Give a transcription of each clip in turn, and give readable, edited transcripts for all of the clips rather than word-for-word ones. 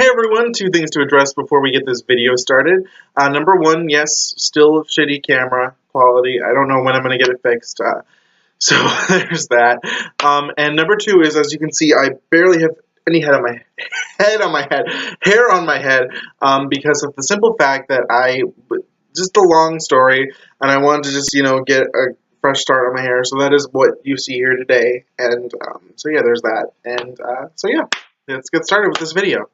Hey everyone, two things to address before we get this video started. Number one, yes, still shitty camera quality. I don't know when I'm going to get it fixed, so there's that. And number two is, as you can see, I barely have any hair on my head, because of the simple fact that just a long story, and I wanted to just, get a fresh start on my hair, so that is what you see here today, and so yeah, there's that, and so yeah, let's get started with this video.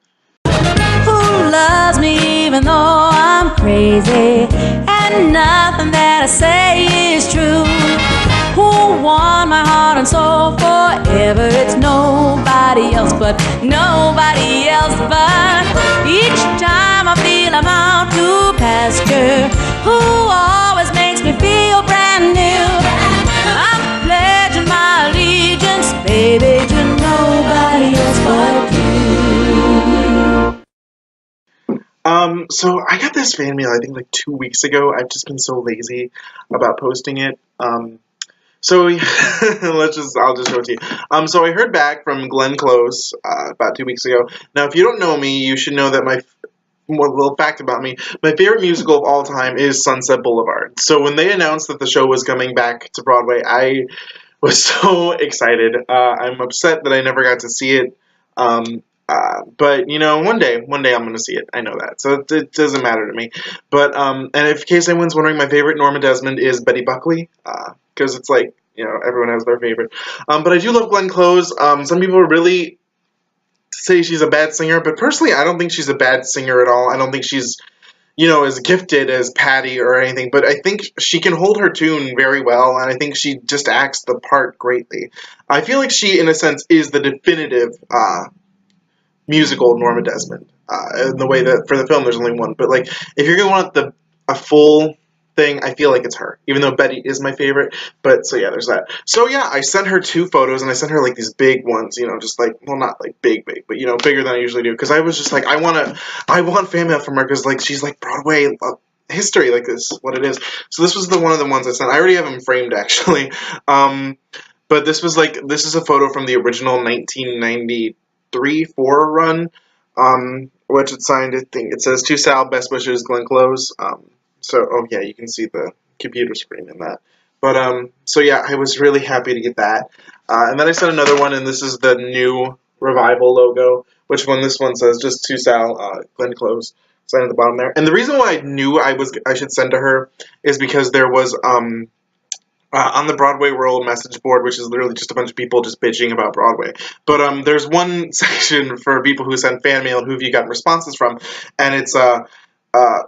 Who loves me even though I'm crazy, and nothing that I say is true? Who won my heart and soul forever? It's nobody else but each time I feel I'm out to pasture. Who always makes me feel brand new? I'm pledging my allegiance, baby, to nobody else but you. So I got this fan mail, I think like 2 weeks ago. I've just been so lazy about posting it. So I'll just show it to you. So I heard back from Glenn Close, about 2 weeks ago. Now, if you don't know me, you should know that one little fact about me, my favorite musical of all time is Sunset Boulevard. So when they announced that the show was coming back to Broadway, I was so excited. I'm upset that I never got to see it. But one day I'm gonna see it. I know that, so it doesn't matter to me. But and in case anyone's wondering, my favorite Norma Desmond is Betty Buckley, because it's like everyone has their favorite. But I do love Glenn Close. Some people really say she's a bad singer, but personally, I don't think she's a bad singer at all. I don't think she's as gifted as Patty or anything, but I think she can hold her tune very well, and I think she just acts the part greatly. I feel like she, in a sense, is the definitive musical Norma Desmond, in the way that for the film there's only one, but like if you're gonna want a full thing, I feel like it's her, even though Betty is my favorite. But so yeah, there's that. So yeah, I sent her 2 photos, and I sent her like these big ones, just like, well, not like big, but bigger than I usually do, because I was just like, I want fan mail from her, because like she's like Broadway history, like this is what it is. So this was one of the ones I sent. I already have them framed, actually. But this is a photo from the original 1993-4 run, which it's signed, I think it says, "To Sal, best wishes, Glenn Close." Oh yeah, you can see the computer screen in that. But so yeah, I was really happy to get that. And then I sent another one, and this is the new Revival logo, which this one says just "To Sal, Glenn Close," signed at the bottom there. And the reason why I knew I should send to her is because there was on the Broadway World message board, which is literally just a bunch of people just bitching about Broadway. But there's one section for people who send fan mail, who have you gotten responses from, and it's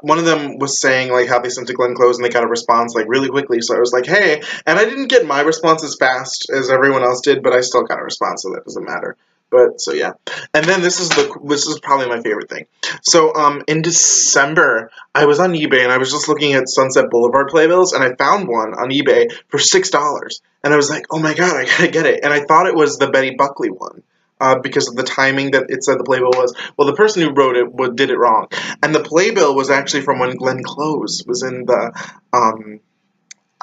one of them was saying like how they sent to Glenn Close and they got a response like really quickly. So I was like, hey, and I didn't get my response as fast as everyone else did, but I still got a response, so that doesn't matter. But so yeah, and then this is probably my favorite thing. So in December, I was on eBay and I was just looking at Sunset Boulevard playbills, and I found one on eBay for $6, and I was like, oh my god, I gotta get it. And I thought it was the Betty Buckley one, because of the timing that it said the playbill was. Well, the person who wrote it did it wrong, and the playbill was actually from when Glenn Close was in the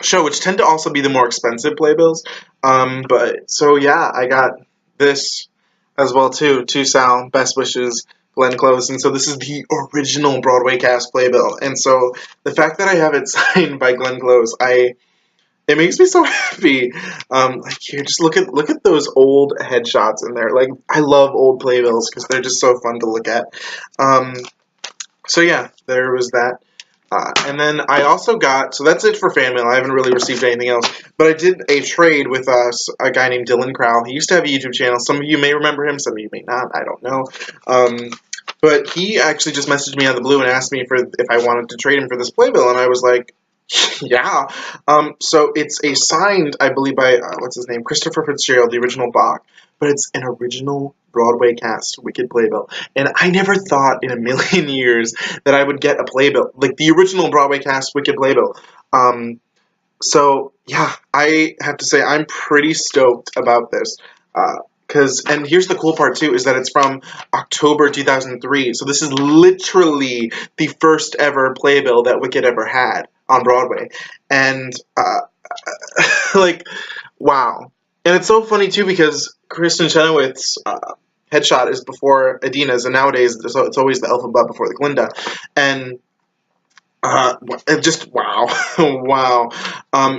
show, which tend to also be the more expensive playbills. But so yeah, I got this as well too. "To Sal, best wishes, Glenn Close." And so this is the original Broadway cast playbill. And so the fact that I have it signed by Glenn Close, it makes me so happy. Like here, just look at those old headshots in there. Like, I love old playbills because they're just so fun to look at. So yeah, there was that. And then I also got, so that's it for fan mail. I haven't really received anything else. But I did a trade with a guy named Dylan Crowell. He used to have a YouTube channel. Some of you may remember him, some of you may not. I don't know. But he actually just messaged me out of the blue and asked me if I wanted to trade him for this playbill. And I was like, yeah. So it's a signed, I believe, by, what's his name? Christopher Fitzgerald, the original Bach. But it's an original Broadway cast Wicked playbill. And I never thought in a million years that I would get a playbill, like the original Broadway cast Wicked playbill. So yeah, I have to say I'm pretty stoked about this. And here's the cool part too, is that it's from October 2003. So this is literally the first ever playbill that Wicked ever had on Broadway. And like, wow. And it's so funny too, because Kristen Chenoweth's headshot is before Adina's, and nowadays it's always the Elphaba before the Glinda, and just wow, wow.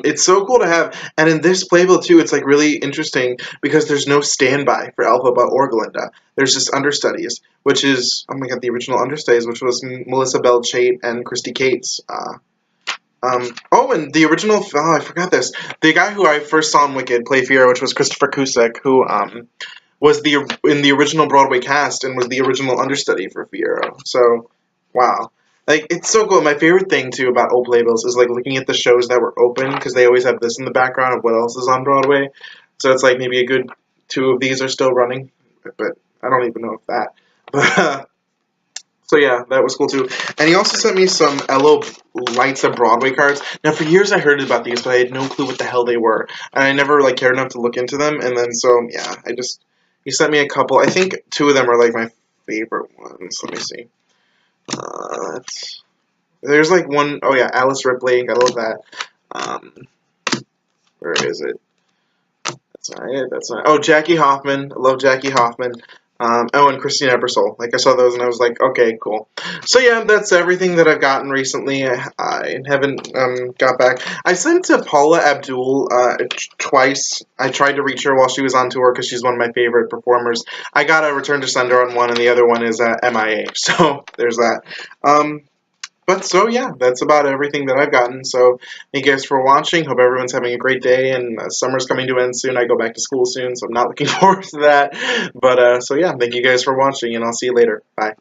It's so cool to have, and in this playbill too, it's like really interesting because there's no standby for Elphaba or Glinda. There's just understudies, which is, oh my god, the original understudies, which was Melissa Bell Chait and Christy Cates. Oh, and the original, oh, I forgot this. The guy who I first saw in Wicked play Fiyero, which was Christopher Cusack, who was in the original Broadway cast and was the original understudy for Fiyero. So, wow. Like, it's so cool. My favorite thing, too, about old playbills is, like, looking at the shows that were open, because they always have this in the background of what else is on Broadway. So it's, like, maybe a good 2 of these are still running, but I don't even know if that. But, so, yeah, that was cool, too. And he also sent me some LO Lights of Broadway cards. Now, for years I heard about these, but I had no clue what the hell they were. And I never, like, cared enough to look into them. And then, so, yeah, he sent me a couple. I think 2 of them are, like, my favorite ones. Let me see. There's like one, oh yeah, Alice Ripley, I love that. Where is it? That's not it, oh, Jackie Hoffman, I love Jackie Hoffman. Oh, and Christine Ebersole. Like, I saw those and I was like, okay, cool. So yeah, that's everything that I've gotten recently. I haven't got back. I sent to Paula Abdul twice. I tried to reach her while she was on tour because she's one of my favorite performers. I got a return to sender on one, and the other one is MIA. So there's that. But so yeah, that's about everything that I've gotten. So thank you guys for watching. Hope everyone's having a great day, and summer's coming to an end soon. I go back to school soon, so I'm not looking forward to that. But so yeah, thank you guys for watching, and I'll see you later. Bye.